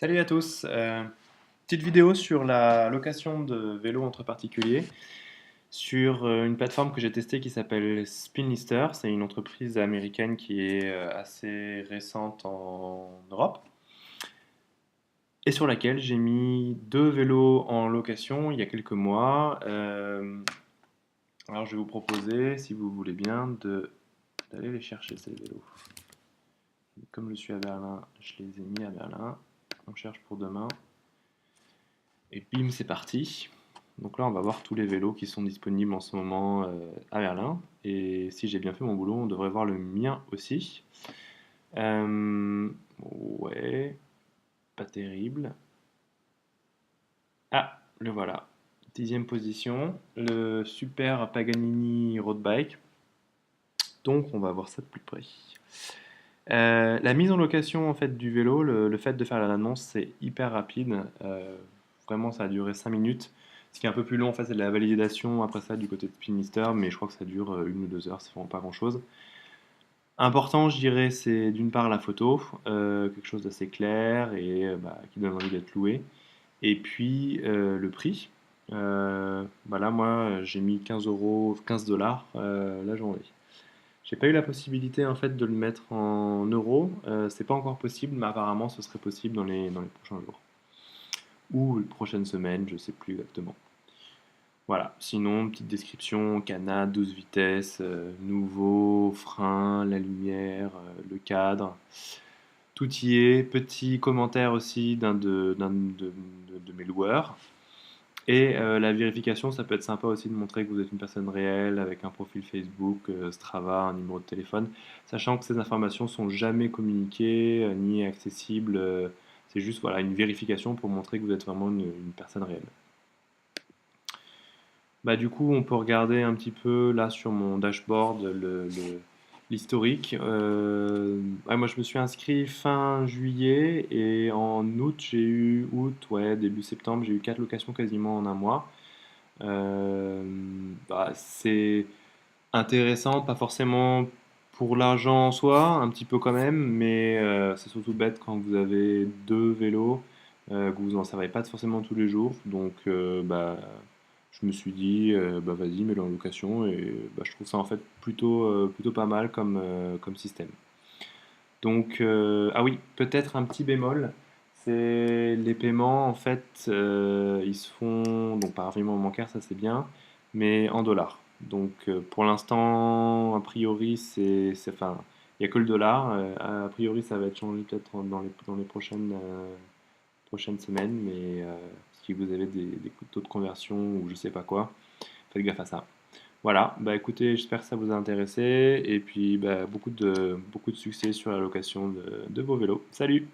Salut à tous. Petite vidéo sur la location de vélos entre particuliers sur une plateforme que j'ai testée qui s'appelle Spinlister. C'est une entreprise américaine qui est assez récente en Europe et sur laquelle j'ai mis deux vélos en location il y a quelques mois. Alors je vais vous proposer, si vous voulez bien, d'aller les chercher ces vélos. Comme je suis à Berlin, je les ai mis à Berlin. On cherche pour demain. Et bim, c'est parti. Donc là, on va voir tous les vélos qui sont disponibles en ce moment à Berlin. Et si j'ai bien fait mon boulot, on devrait voir le mien aussi. Ouais, pas terrible. Ah, le voilà. 10e position, le super Paganini Road Bike. Donc on va voir ça de plus près. La mise en location en fait du vélo, le fait de faire l'annonce, c'est hyper rapide. Vraiment, ça a duré 5 minutes. Ce qui est un peu plus long, en fait, c'est de la validation après ça du côté de Spinlister, mais je crois que ça dure 1 ou 2 heures, c'est vraiment pas grand-chose. Important, je dirais, c'est d'une part la photo, quelque chose d'assez clair et qui donne envie d'être loué. Et puis le prix. Là, moi, j'ai mis 15 euros, 15 dollars la journée. J'ai pas eu la possibilité en fait de le mettre en euros. C'est pas encore possible, mais apparemment ce serait possible dans les prochains jours. Ou les prochaines semaines, je sais plus exactement. Voilà, sinon, petite description, Cana, 12 vitesses, nouveau, frein, la lumière, le cadre, tout y est. Petit commentaire aussi d'un de mes loueurs. Et la vérification, ça peut être sympa aussi de montrer que vous êtes une personne réelle avec un profil Facebook, Strava, un numéro de téléphone, sachant que ces informations sont jamais communiquées ni accessibles. C'est juste voilà, une vérification pour montrer que vous êtes vraiment une personne réelle. Du coup, on peut regarder un petit peu là sur mon dashboard l'historique. Ouais, moi, je me suis inscrit fin juillet et en août, ouais, début septembre, j'ai eu 4 locations quasiment en un mois. C'est intéressant, pas forcément pour l'argent en soi, un petit peu quand même, mais c'est surtout bête quand vous avez deux vélos, que vous n'en servez pas forcément tous les jours. Donc, je me suis dit, vas-y, mets-le en location. Et je trouve ça en fait plutôt pas mal comme système. Donc, ah oui, peut-être un petit bémol, c'est les paiements, en fait, ils se font, donc par virement bancaire, ça c'est bien, mais en dollars. Donc, pour l'instant, a priori, enfin, il n'y a que le dollar. A priori, ça va être changé peut-être dans les prochaines semaines, mais si vous avez des coûts de taux de conversion ou je sais pas quoi, faites gaffe à ça. Voilà, écoutez, j'espère que ça vous a intéressé et puis beaucoup de succès sur la location de vos vélos. Salut!